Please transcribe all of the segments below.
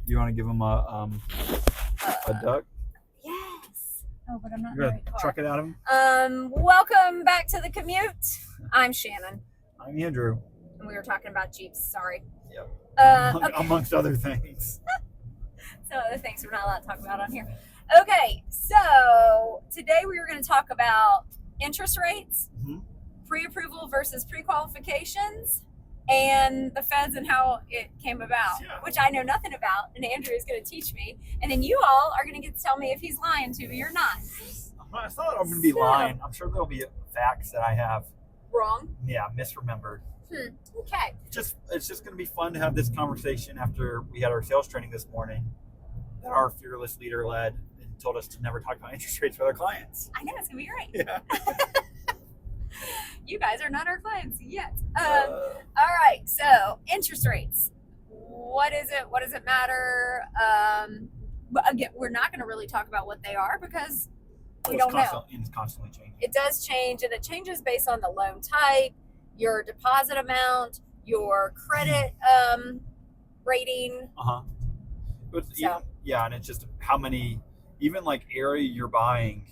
You want to give them a duck? Yes. Oh, but I'm not in You're the gonna right car. truck it out of them? Welcome back to the Commute. I'm Shannon, I'm Andrew. and we were talking about Jeeps. Sorry. Yep. Okay. Amongst other things. Some other things we're not allowed to talk about on here. Okay, so today we were going to talk about interest rates, pre-approval versus pre-qualifications, and the feds and how it came about, which I know nothing about, and Andrew is going to teach me, and then you all are going to get to tell me if he's lying to me or not. I thought I'm going to be lying. I'm sure there'll be facts that I have Wrong? Yeah, misremembered. Okay. It's just going to be fun to have this conversation after we had our sales training this morning that our fearless leader led and told us to never talk about interest rates with our clients. I know, it's going to be great. Yeah. You guys are not our clients yet. All right, so interest rates. What is it? What does it matter? But again, we're not going to really talk about what they are because we don't know. It's constantly changing. It does change, and it changes based on the loan type, your deposit amount, your credit rating. But and it's just how many, even like area you're buying.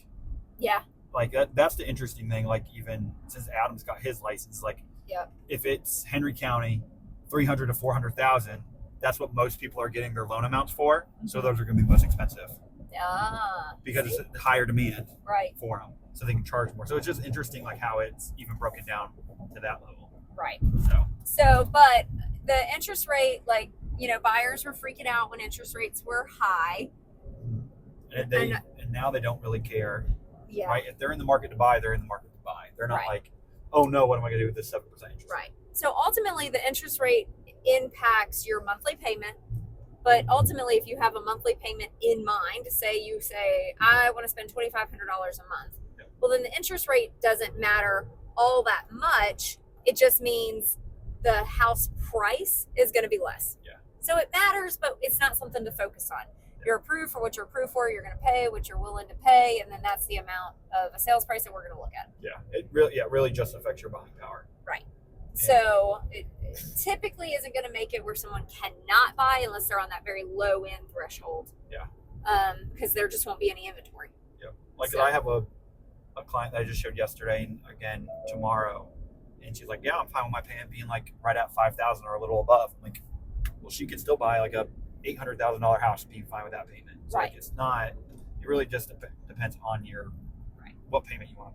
Yeah. Like that's the interesting thing. Like even since Adam's got his license, like if it's Henry County, 300 to 400,000, that's what most people are getting their loan amounts for. So those are going to be most expensive. Because it's a higher demand for them, so they can charge more. So it's just interesting, like how it's even broken down to that level. Right. So, but the interest rate, like buyers were freaking out when interest rates were high, and now they don't really care. Yeah. Right. If they're in the market to buy, they're in the market to buy. They're not like, oh no, what am I going to do with this 7% interest? Right. So ultimately, the interest rate impacts your monthly payment. But ultimately, if you have a monthly payment in mind, say I want to spend $2,500 a month. Yep. Well, then the interest rate doesn't matter all that much. It just means the house price is going to be less. Yeah. So it matters, but it's not something to focus on. You're approved for what you're approved for. You're going to pay what you're willing to pay, and then that's the amount of a sales price that we're going to look at. Yeah, it really just affects your buying power. Right. So it typically isn't going to make it where someone cannot buy unless they're on that very low end threshold. Yeah. Because there just won't be any inventory. Yeah. Like I have a client that I just showed yesterday, and again tomorrow, and she's like, "Yeah, I'm fine with my payment being like right at 5,000 or a little above." I'm like, well, she could still buy like a $800,000 house being fine with that payment. So like it's not. It really just depends on your what payment you want.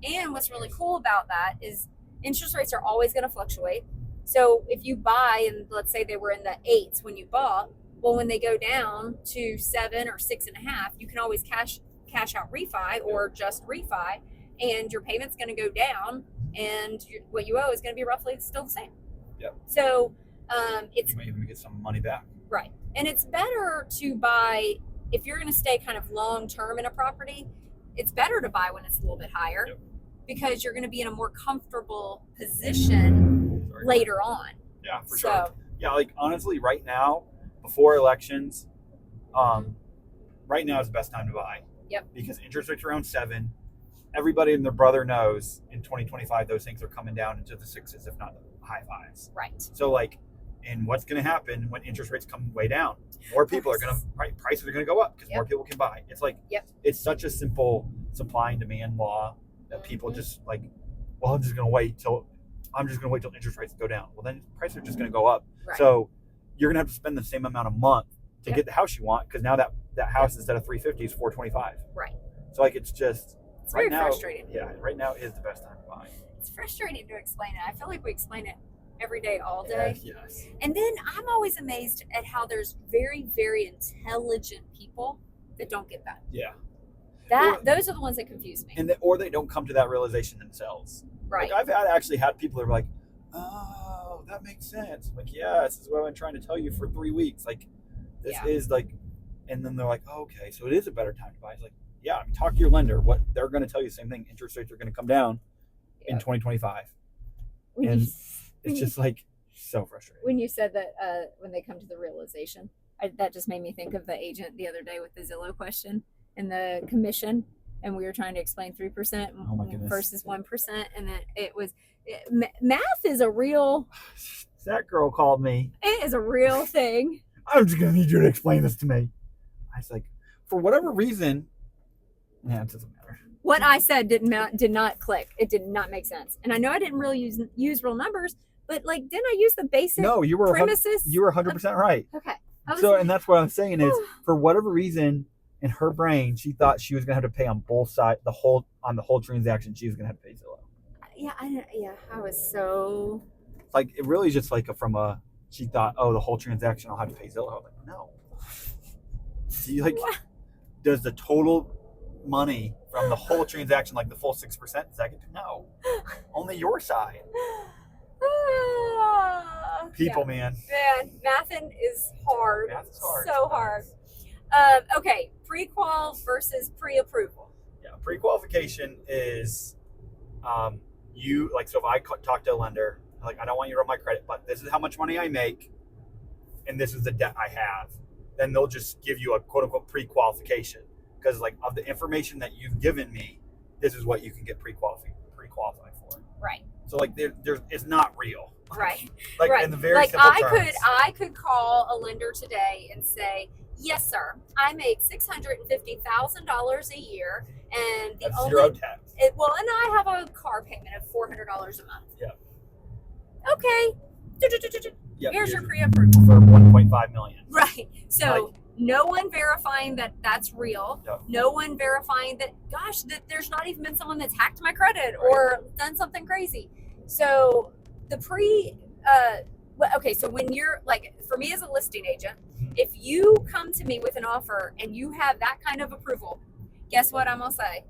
And what's really cool about that is interest rates are always going to fluctuate. So if you buy, and let's say they were in the 8s when you bought, well, when they go down to 7 or 6.5, you can always cash out refi or just refi, and your payment's going to go down, and what you owe is going to be roughly still the same. Yep. So you might even get some money back. Right. And it's better to buy, if you're going to stay kind of long term in a property, it's better to buy when it's a little bit higher. Yep. Because you're going to be in a more comfortable position later on. Yeah, for sure. Yeah, like honestly, right now, before elections, right now is the best time to buy. Yep. Because interest rates are around 7. Everybody and their brother knows in 2025 those things are coming down into the 6s, if not the high 5s. Right. So and what's going to happen when interest rates come way down? More people are going to prices are going to go up because more people can buy. It's like it's such a simple supply and demand law. That people just like, well, I'm just going to wait till interest rates go down. Well, then prices are just going to go up. Right. So you're going to have to spend the same amount of month to get the house you want, because now that house instead of $350 is $425. Right. So like it's very frustrating. Yeah, right now is the best time to buy. It's frustrating to explain it. I feel like we explain it every day, all day. Yes. And then I'm always amazed at how there's very, very intelligent people that don't get that. Yeah. Those are the ones that confuse me. Or they don't come to that realization themselves. Right. Like I've actually had people that are like, oh, that makes sense. I'm like, yeah, this is what I've been trying to tell you for 3 weeks. Like, this is like, and then they're like, oh, okay, so it is a better time to buy. It's like, yeah, talk to your lender. What they're going to tell you the same thing. Interest rates are going to come down in 2025. And it's just like so frustrating. When you said that, when they come to the realization, that just made me think of the agent the other day with the Zillow question. And the commission, and we were trying to explain 3% versus 1%, and then math is a real. That girl called me. It is a real thing. I'm just gonna need you to explain this to me. I was like, for whatever reason, it doesn't matter. What I said did not click. It did not make sense. And I know I didn't really use real numbers, but like, didn't I use the basic premises? You were 100% right. Okay. And that's what I'm saying is, for whatever reason, in her brain, she thought she was gonna have to pay on both sides, the whole transaction. She was gonna have to pay Zillow. I was so like, it really is just like she thought, oh, the whole transaction I'll have to pay Zillow. I'm like, no. See, like, does the total money from the whole transaction, like the full 6%, does that get to? No, only your side. People, man, mathing is hard. Math is hard. So hard. Okay, pre-qual versus pre-approval. Yeah, pre-qualification is you, like, so if I talk to a lender, like, I don't want you to run my credit, but this is how much money I make and this is the debt I have, then they'll just give you a quote-unquote pre-qualification, because, like, of the information that you've given me, this is what you can get pre-qualified for. Right. So, like, it's not real. Right. Like, right. in the very simple terms. I could call a lender today and say, yes, sir, I make $650,000 a year, and the only zero tax. And I have a car payment of $400 a month. Yeah. Okay. Yep, here's your pre-approval for $1.5 million. Right. So no one verifying that that's real. Yep. No one verifying that, gosh, that there's not even been someone that's hacked my credit or done something crazy. So the so when you're, like, for me as a listing agent, if you come to me with an offer and you have that kind of approval, guess what I'm gonna say?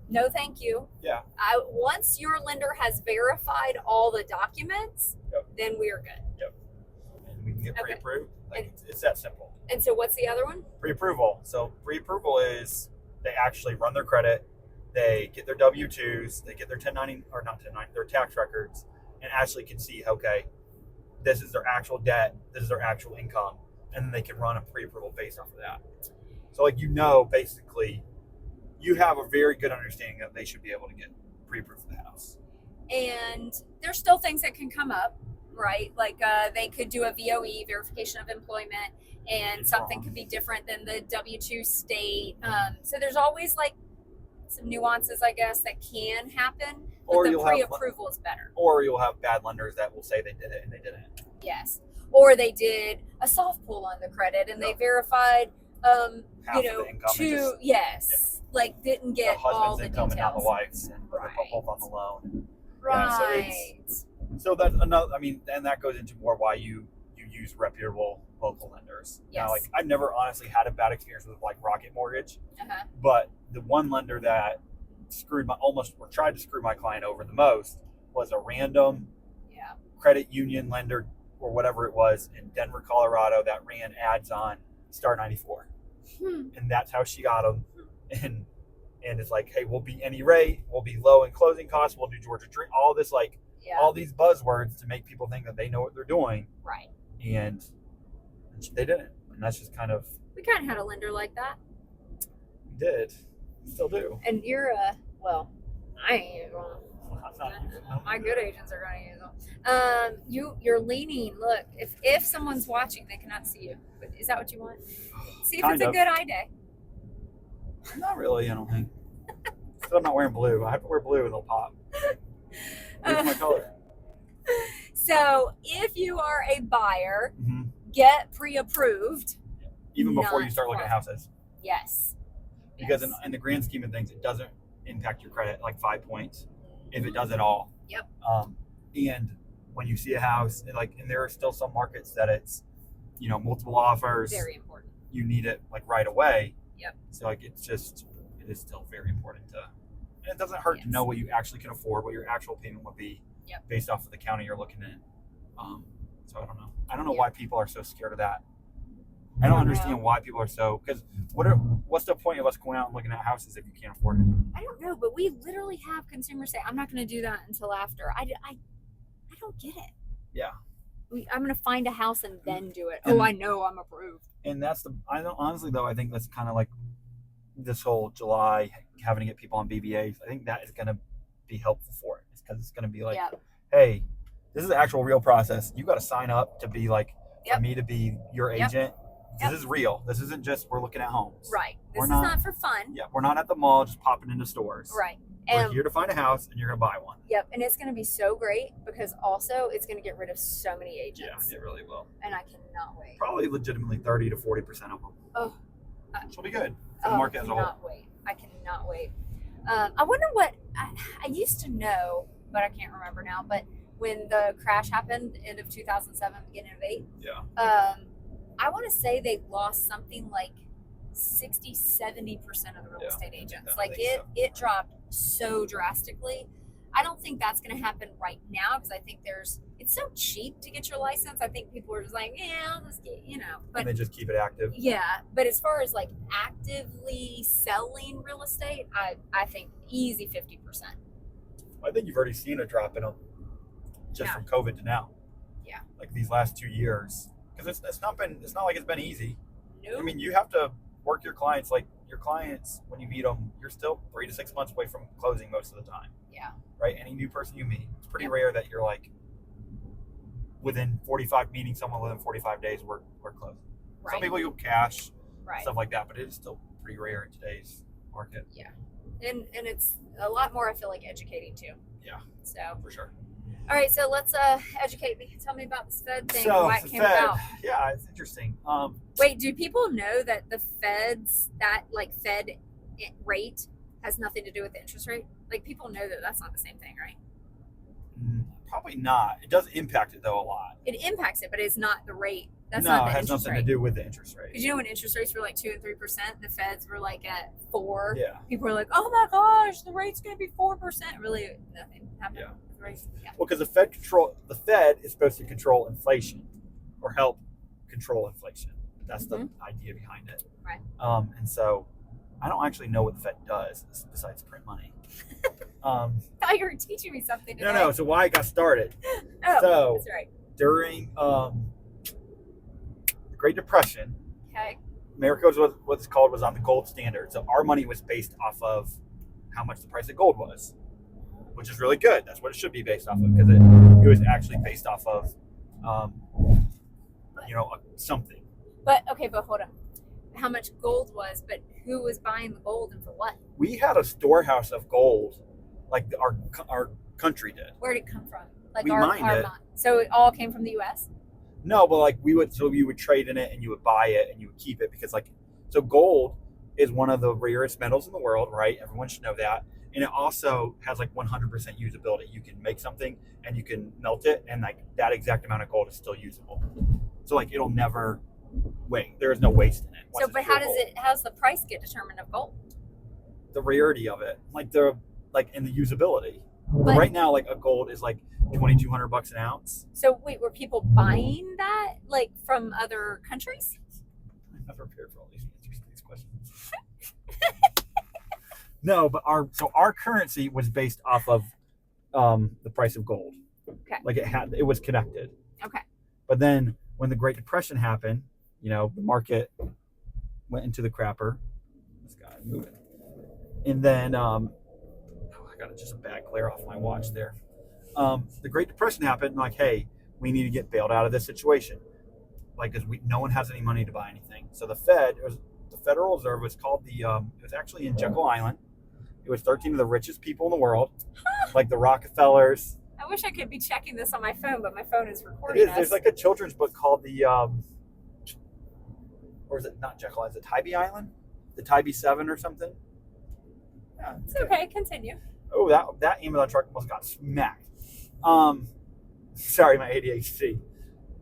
No, thank you. Yeah. Once your lender has verified all the documents, then we're good. Yep. And we can get pre-approved. Like, it's that simple. And so what's the other one? Pre-approval. So pre-approval is they actually run their credit, they get their W-2s, they get their 1090, or not 1090, their tax records, and actually can see, okay, this is their actual debt, this is their actual income, and then they can run a pre-approval based off of that. So, like, basically, you have a very good understanding that they should be able to get pre-approved for the house. And there's still things that can come up, right? Like, they could do a VOE, verification of employment, and something could be different than the W-2 state. So there's always, like, some nuances, I guess, that can happen. But the pre-approval is better. Or you'll have bad lenders that will say they did it and they didn't. Yes. Or they did a soft pull on the credit and they verified, like, didn't get all the details. And not the wife's, and they're both on the loan. Right. Yeah, so that's another. I mean, and that goes into more why you use reputable local lenders. Yes. Now, like, I've never honestly had a bad experience with, like, Rocket Mortgage, but the one lender that tried to screw my client over the most was a random credit union lender or whatever it was in Denver, Colorado, that ran ads on Star 94. And that's how she got them. And it's like, hey, we'll be any rate, we'll be low in closing costs, we'll do Georgia Dream, all this, like, all these buzzwords to make people think that they know what they're doing. Right. And they didn't. And that's just kind of... We kind of had a lender like that. We did. Still do. And you're I ain't use one. My good agents are going to use them. You're leaning. Look, if someone's watching, they cannot see you. But is that what you want? See if it's a good eye day. Not really, I don't think. So I'm not wearing blue. I have to wear blue and they'll pop. Where's my color? So if you are a buyer, get pre-approved. Even before you start looking at houses. Yes. Because in the grand scheme of things, it doesn't impact your credit like 5 points, if it does at all. Yep. And when you see a house, and there are still some markets that it's, multiple offers. Very important. You need it, like, right away. Yep. So, like, it is still very important and it doesn't hurt to know what you actually can afford, what your actual payment would be based off of the county you're looking at. So I don't know. I don't know why people are so scared of that. I don't understand why people are so, because what's the point of us going out and looking at houses if you can't afford it? I don't know, but we literally have consumers say, I'm not going to do that until after. I don't get it. Yeah. I'm going to find a house and then do it. I know I'm approved. And honestly, though, I think that's kind of like this whole July having to get people on BBAs. I think that is going to be helpful for it. It's because it's going to be like, hey, this is the actual real process. You got to sign up to be, like, for me to be your agent. This is real. This isn't just we're looking at homes. Right. This is not for fun. Yeah, we're not at the mall just popping into stores. Right. We're here to find a house, and you're going to buy one. Yep, and it's going to be so great because also it's going to get rid of so many agents. Yeah, it really will. And I cannot wait. Probably legitimately 30 to 40% of them. Oh. Which will be good for the market as a whole. I cannot wait. I wonder what, I used to know, but I can't remember now, but when the crash happened, end of 2007, beginning of 8, I want to say they lost something like 60-70% of the real estate agents. Like it dropped so drastically. I don't think that's going to happen right now because I think it's so cheap to get your license. I think people are just like, yeah, I'll just get, but and they just keep it active. Yeah, but as far as like actively selling real estate, I think easy 50%. I think you've already seen a drop in them just from COVID to now. Yeah, like these last 2 years, because it's not like it's been easy. Nope. I mean, you have to work your clients. Like your clients, when you meet them, you're still 3 to 6 months away from closing most of the time. Yeah. Right. Any new person you meet, it's pretty rare that you're like within 45 meeting someone within 45 days we're closing. Right. Some people you'll cash, stuff like that, but it is still pretty rare in today's market. Yeah. And it's a lot more, I feel like, educating too. Yeah. So for sure. All right, so let's educate me. Tell me about this Fed thing. So why it came about. Yeah, it's interesting. Wait, do people know that the Fed's Fed rate has nothing to do with the interest rate? Like people know that that's not the same thing, right? Probably not. It does impact it though a lot. It impacts it, but it's not the rate. That's no, not the it has interest nothing rate. to do with the interest rate. Because when interest rates were like 2 and 3%, the Feds were like at 4. Yeah. People were like, "Oh my gosh, the rate's going to be 4%." Really, nothing happened. Yeah. With the rates. Yeah. Well, because the Fed is supposed to control inflation or help control inflation. That's the idea behind it. Right. And so I don't actually know what the Fed does besides print money. I thought you were teaching me something today. No. So why it got started. So that's right. During the Great Depression, America was what's called was on the gold standard. So our money was based off of how much the price of gold was, which is really good. That's what it should be based off of because it was actually based off of, something. But hold on. How much gold was, but who was buying the gold and for what? We had a storehouse of gold, like our country did. Where did it come from? Like we mined it. So it all came from the U.S.? No, but like you would trade in it and you would buy it and you would keep it because so gold is one of the rarest metals in the world, right? Everyone should know that. And it also has like 100% usability. You can make something and you can melt it and like that exact amount of gold is still usable. So like it'll never there is no waste in it. So but how's the price get determined of gold? The rarity of it, and the usability. But right now, like a gold is like $2,200 an ounce. So wait, were people buying that like from other countries? I'm not prepared for all these answers to these questions. No, but our currency was based off of the price of gold. Okay. Like it was connected. Okay. But then when the Great Depression happened, the market went into the crapper. This guy moving. And then I got just a bad glare off my watch there. The Great Depression happened, and hey, we need to get bailed out of this situation. Because no one has any money to buy anything. So the Federal Reserve was called it was actually in Jekyll Island. It was 13 of the richest people in the world, like the Rockefellers. I wish I could be checking this on my phone, but my phone is recording us. There's like a children's book called or is it not Jekyll Island? Is it Tybee Island? The Tybee 7 or something? Yeah, it's okay. Continue. Oh, that Amazon truck almost got smacked. Sorry, my ADHD.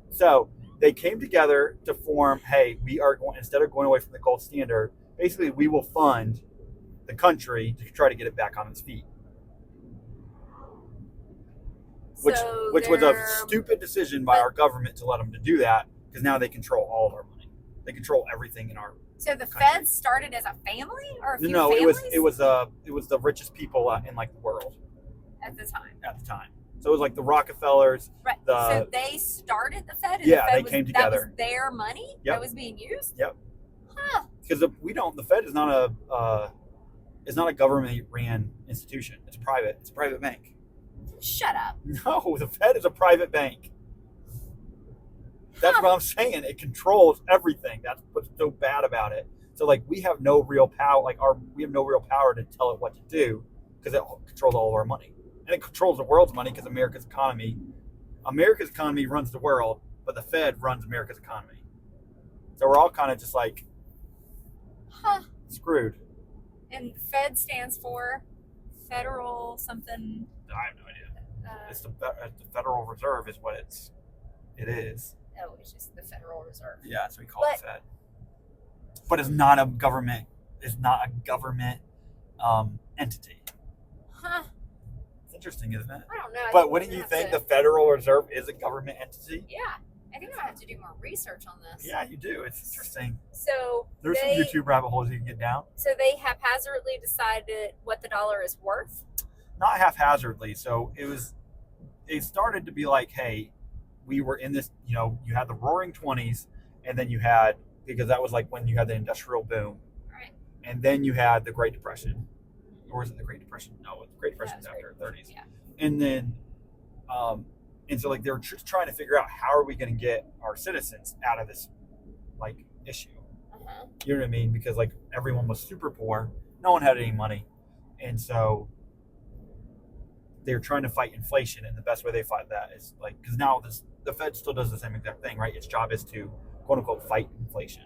So they came together to form, hey, we are going, instead of going away from the gold standard, basically we will fund the country to try to get it back on its feet. Which was a stupid decision by our government to let them to do that because now they control all of our money. They control everything in our So the country. Feds started as a family or a few No, families? it was the richest people in like the world at the time. So it was like the Rockefellers. Right. So they started the Fed. And Yeah, the Fed they came together. That was their money that was being used. Yep. Huh. Because the Fed is not a government-ran institution. It's private. It's a private bank. Shut up. No, the Fed is a private bank. That's what I'm saying. It controls everything. That's what's so bad about it. So like we have no real power. We have no real power to tell it what to do because it controls all of our money, and it controls the world's money because America's economy runs the world, but the Fed runs America's economy. So we're all kind of just like screwed. And Fed stands for Federal something. I have no idea. It's the Federal Reserve is what it is. Oh, it's just the Federal Reserve. Yeah, that's what we call it, Fed. But it's not a government. It's not a government entity. Huh. It's interesting, isn't it? I don't know. But wouldn't you think the Federal Reserve is a government entity? Yeah. I think I have to do more research on this. Yeah, you do. It's interesting. So there's some YouTube rabbit holes you can get down. So they haphazardly decided what the dollar is worth? Not haphazardly. So it started to be like, hey, we were in this, you had the roaring 20s, and then you had, because that was like when you had the industrial boom. Right. And then you had the Great Depression. Or was it the Great Depression? No, the Great Depression was after the 30s. Yeah. And then, and so like they were just trying to figure out how are we going to get our citizens out of this like issue. Uh-huh. You know what I mean? Because like everyone was super poor, no one had any money, and so they were trying to fight inflation. And the best way they fight that is like, because now the Fed still does the same exact thing, right? Its job is to quote unquote fight inflation.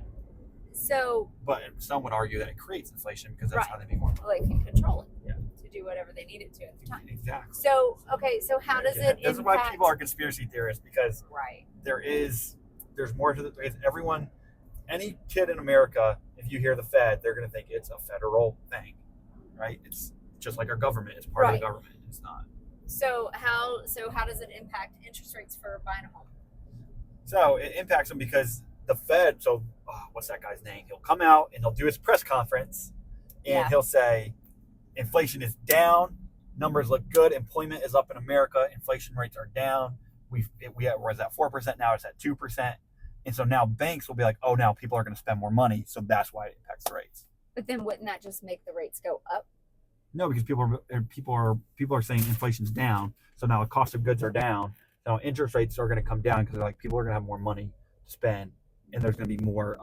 So, but some would argue that it creates inflation because that's how they make more money. Well, they can control it. Yeah. To do whatever they need it to at the time. Exactly. So, okay, so how does it impact? This is why people are conspiracy theorists, because right. There's more to everyone, any kid in America, if you hear the Fed, they're going to think it's a federal thing, right? It's just like our government. It's part of the government. It's not. So how does it impact interest rates for buying a home? So it impacts them because the Fed, what's that guy's name? He'll come out and he'll do his press conference and he'll say, inflation is down, numbers look good, employment is up in America, inflation rates are down. We was at 4%, now it's at 2%. And so now banks will be like, oh, now people are going to spend more money, so that's why it impacts the rates. But then wouldn't that just make the rates go up? No, because people are saying inflation's down, so now the cost of goods are down. So interest rates are going to come down because they're like people are going to have more money to spend, and there's going to be more.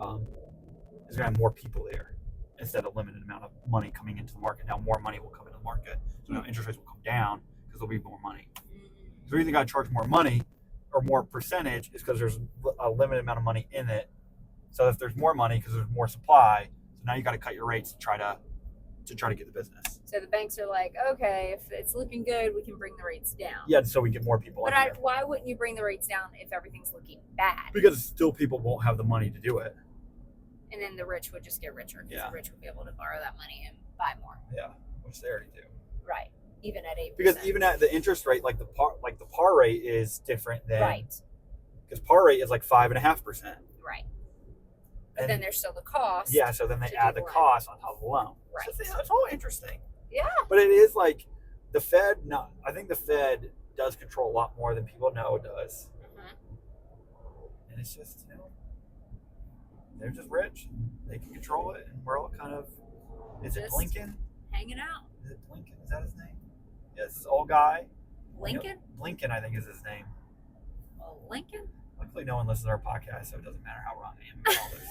There's going to have more people there instead of limited amount of money coming into the market. Now more money will come into the market, so now interest rates will come down because there'll be more money. So the reason you got to charge more money or more percentage is because there's a limited amount of money in it. So if there's more money because there's more supply, so now you got to cut your rates to try to get the business. So the banks are like, okay, if it's looking good, we can bring the rates down. Yeah, so we get more people. But why wouldn't you bring the rates down if everything's looking bad? Because still people won't have the money to do it. And then the rich would just get richer because the rich would be able to borrow that money and buy more. Yeah, which they already do. Right. Even at 8%. Because even at the interest rate, like the par rate is different than because par rate is like 5.5%. Right. But then there's still the cost. Yeah, so then they add the cost on top of the loan. Right. So it's all interesting. Yeah. But it is like the Fed. No, I think the Fed does control a lot more than people know it does. Mm-hmm. And it's just they're just rich. And they can control it, and we're all kind of. Is it Blinken? Hanging out. Is it Blinken? Is that his name? Yeah, it's this old guy. Lincoln? Blinken, I think, is his name. Oh, Lincoln? Luckily, no one listens to our podcast, so it doesn't matter how wrong I am about all this.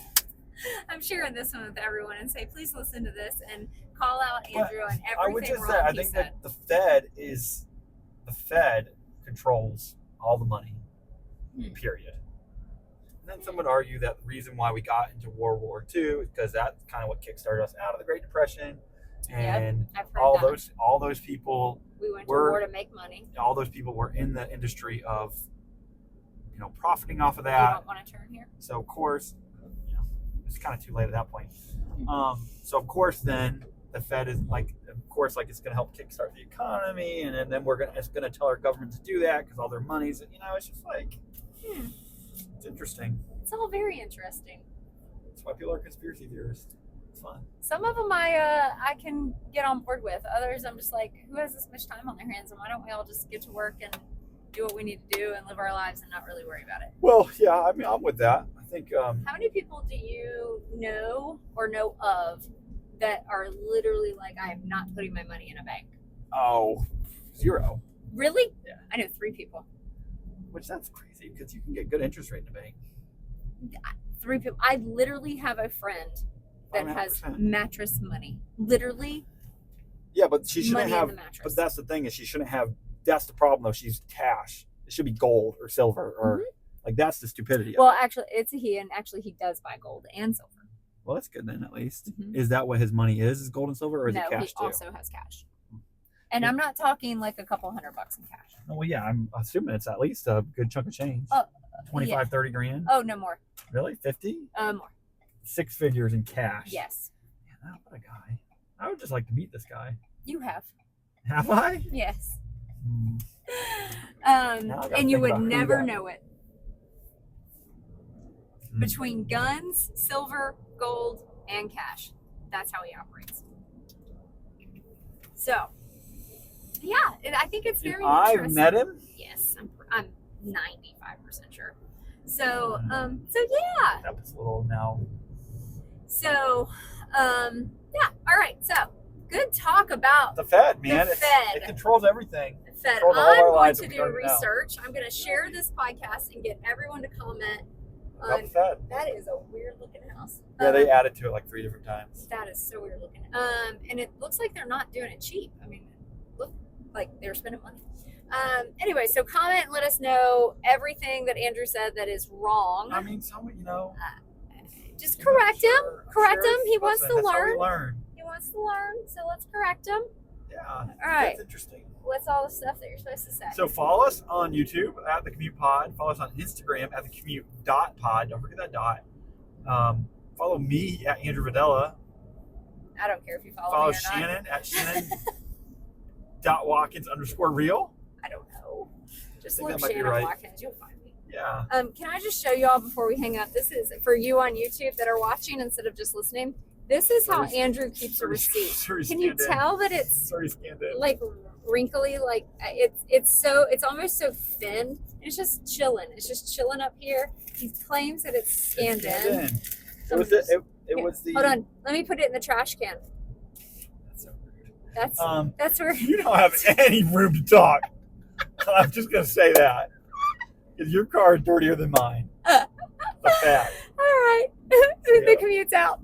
I'm sharing this one with everyone and say, please listen to this and call out Andrew on everything I would just wrong say, I he think said. that the Fed controls all the money, period. And then some would argue that the reason why we got into World War II is because that's kind of what kickstarted us out of the Great Depression. And all those people we went to war to make money. All those people were in the industry of profiting off of that. You don't want to turn here? So of course, it's kind of too late at that point. So of course, then the Fed is like, it's going to help kickstart the economy, and then it's going to tell our government to do that because all their money's, it's just like, it's interesting. It's all very interesting. That's why people are conspiracy theorists. It's fun. Some of them I can get on board with. Others I'm just like, who has this much time on their hands, and why don't we all just get to work and do what we need to do and live our lives and not really worry about it? Well, yeah, I mean, I'm with that. I think. How many people do you know or know of that are literally like, I am not putting my money in a bank? Oh, 0. Really? Yeah. I know 3 people. Which that's crazy because you can get good interest rate in the bank. 3 people. I literally have a friend that 5.5%. has mattress money. Literally. Yeah, but she shouldn't money in have. the mattress. But that's the thing is she shouldn't have. That's the problem though. She's cash. It should be gold or silver or like that's the stupidity. Well, of it. actually, it's a he, and actually he does buy gold and silver. Well, that's good then at least. Mm-hmm. Is that what his money is gold and silver, or is it cash he also has cash. And I'm not talking like a couple $100 in cash. Oh, well, yeah, I'm assuming it's at least a good chunk of change. 25, 30 grand. Oh, no more. Really? 50? More. 6 figures in cash. Yes. Yeah, what a guy. I would just like to meet this guy. You have. Have I? Yes. And you would never know it. Hmm. Between guns, silver, gold, and cash. That's how he operates. So, yeah, I think it's very interesting. I've met him? Yes, I'm 95% sure. So yeah. That was a little now. So, yeah. All right. So, good talk about The Fed, man. The Fed. It controls everything. the Fed. Controls all I'm our going lives to if we do don't know. research. I'm going to share this podcast and get everyone to comment About on. the Fed. That is a weird looking house. Yeah, they added to it like 3 different times. That is so weird looking. And it looks like they're not doing it cheap. I mean, look like they're spending money. Anyway, so comment and let us know everything that Andrew said that is wrong. I mean, Just correct him. Correct him. He Listen, wants to that's how we learn. learn. He wants to learn. So let's correct him. Yeah. All right. That's interesting. What's all the stuff that you're supposed to say? So follow us on YouTube at the Commute Pod. Follow us on Instagram at the Commute.pod. Don't forget that dot. Follow me at Andrew Videla. I don't care if you follow Follow me or Shannon not. at Shannon.Watkins_real. I don't know. Just think look that might be Shannon right. Watkins. You'll find me. Yeah. Can I just show you all before we hang up? This is for you on YouTube that are watching instead of just listening. This is how Andrew keeps a receipt. Can you tell that it's like wrinkly? Like it's almost so thin. It's just chilling. It's just chilling up here. He claims that it's scanned in. It was the. Hold on. Let me put it in the trash can. That's so rude. That's where You don't have any room to talk. I'm just gonna say that because your car is dirtier than mine. The fact. All right. The commute's out.